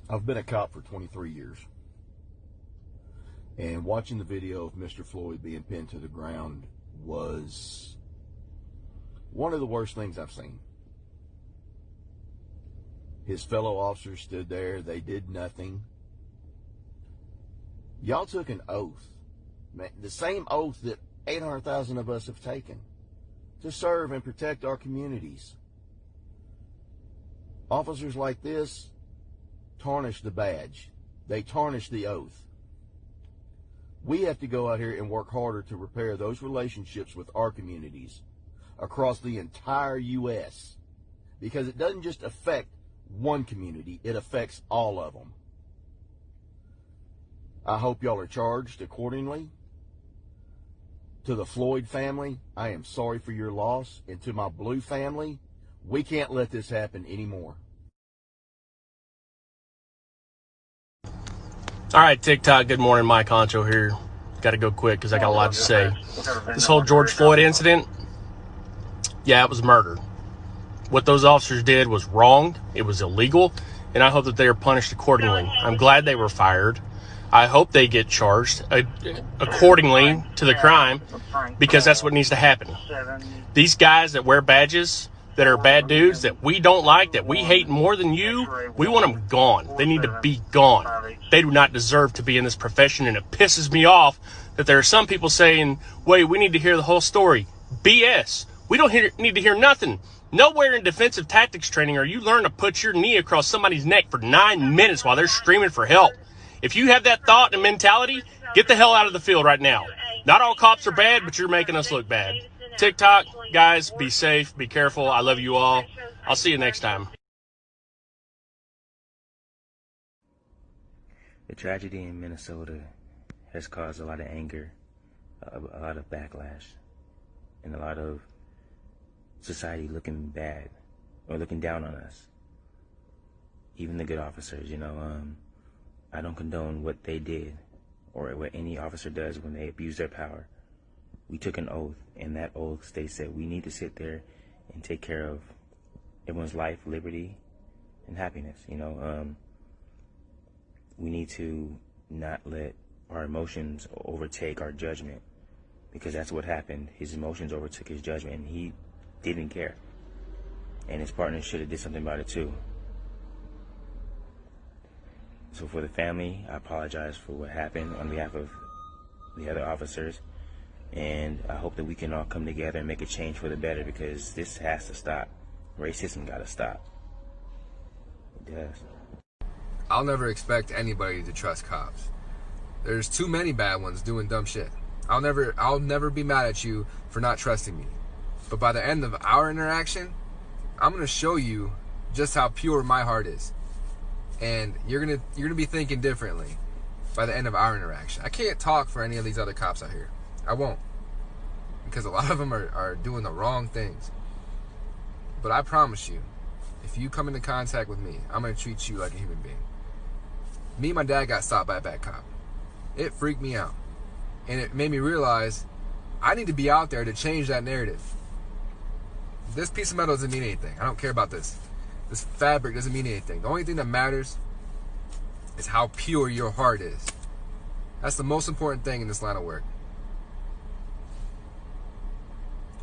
I've been a cop for 23 years. And watching the video of Mr. Floyd being pinned to the ground was one of the worst things I've seen. His fellow officers stood there. They did nothing. Y'all took an oath, the same oath that 800,000 of us have taken, to serve and protect our communities. Officers like this tarnish the badge. They tarnish the oath. We have to go out here and work harder to repair those relationships with our communities across the entire U.S. because it doesn't just affect one community, it affects all of them. I hope y'all are charged accordingly. To the Floyd family, I am sorry for your loss. And to my Blue family, we can't let this happen anymore. All right, TikTok, good morning. Mike Honcho here. Got to go quick because I got a lot to say. This whole George Floyd incident, yeah, it was murder. What those officers did was wrong. It was illegal, and I hope that they are punished accordingly. I'm glad they were fired. I hope they get charged accordingly to the crime because that's what needs to happen. These guys that wear badges that are bad dudes that we don't like, that we hate more than you, we want them gone. They need to be gone. They do not deserve to be in this profession, and it pisses me off that there are some people saying, wait, we need to hear the whole story. BS. We don't need to hear nothing. Nowhere in defensive tactics training are you learn to put your knee across somebody's neck for 9 minutes while they're screaming for help. If you have that thought and mentality, get the hell out of the field right now. Not all cops are bad, but you're making us look bad. TikTok, guys, be safe, be careful. I love you all. I'll see you next time. The tragedy in Minnesota has caused a lot of anger, a lot of backlash, and a lot of society looking bad or looking down on us. Even the good officers, I don't condone what they did or what any officer does when they abuse their power. We took an oath, and that oath states that we need to sit there and take care of everyone's life, liberty, and happiness. We need to not let our emotions overtake our judgment, because that's what happened. His emotions overtook his judgment, and he didn't care. And his partner should have did something about it too. So for the family, I apologize for what happened on behalf of the other officers. And I hope that we can all come together and make a change for the better, because this has to stop. Racism got to stop. It does. I'll never expect anybody to trust cops. There's too many bad ones doing dumb shit. I'll never be mad at you for not trusting me. But by the end of our interaction, I'm gonna show you just how pure my heart is. And you're gonna be thinking differently by the end of our interaction. I can't talk for any of these other cops out here. I won't. Because a lot of them are doing the wrong things. But I promise you, if you come into contact with me, I'm gonna treat you like a human being. Me and my dad got stopped by a bad cop. It freaked me out. And it made me realize I need to be out there to change that narrative. This piece of metal doesn't mean anything. I don't care about this. This fabric doesn't mean anything. The only thing that matters is how pure your heart is. That's the most important thing in this line of work.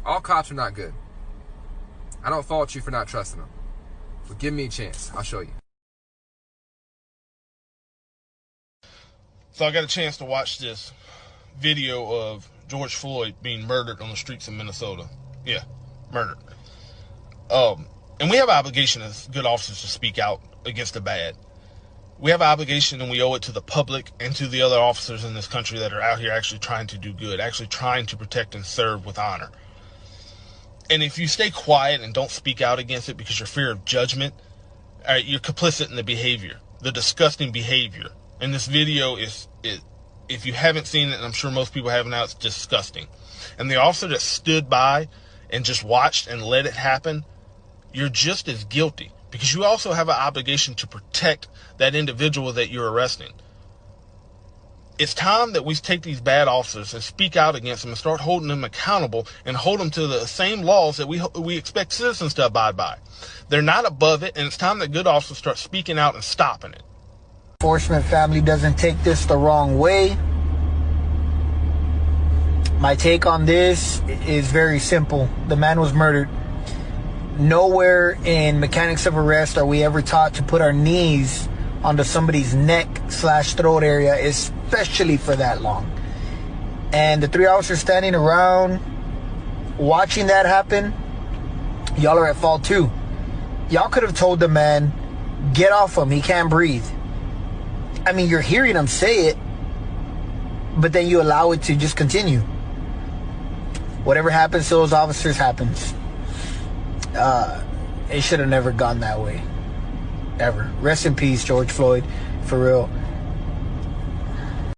All cops are not good. I don't fault you for not trusting them. But give me a chance. I'll show you. So I got a chance to watch this video of George Floyd being murdered on the streets of Minnesota. Yeah, murdered. And we have an obligation as good officers to speak out against the bad. We have an obligation, and we owe it to the public and to the other officers in this country that are out here actually trying to do good, actually trying to protect and serve with honor. And if you stay quiet and don't speak out against it because you're fear of judgment, you're complicit in the behavior, the disgusting behavior. And this video is, if you haven't seen it, and I'm sure most people haven't now, it's disgusting. And the officer that stood by and just watched and let it happen, you're just as guilty, because you also have an obligation to protect that individual that you're arresting. It's time that we take these bad officers and speak out against them and start holding them accountable and hold them to the same laws that we expect citizens to abide by. They're not above it, and it's time that good officers start speaking out and stopping it. enforcement family doesn't take this the wrong way, my take on this is very simple. The man was murdered. Nowhere in mechanics of arrest are we ever taught to put our knees onto somebody's neck/throat area, especially for that long. And the 3 officers standing around watching that happen, y'all are at fault too. Y'all could have told the man, get off him, he can't breathe. I mean, you're hearing him say it, but then you allow it to just continue. Whatever happens to those officers happens. It should have never gone that way. Ever. Rest in peace, George Floyd. For real.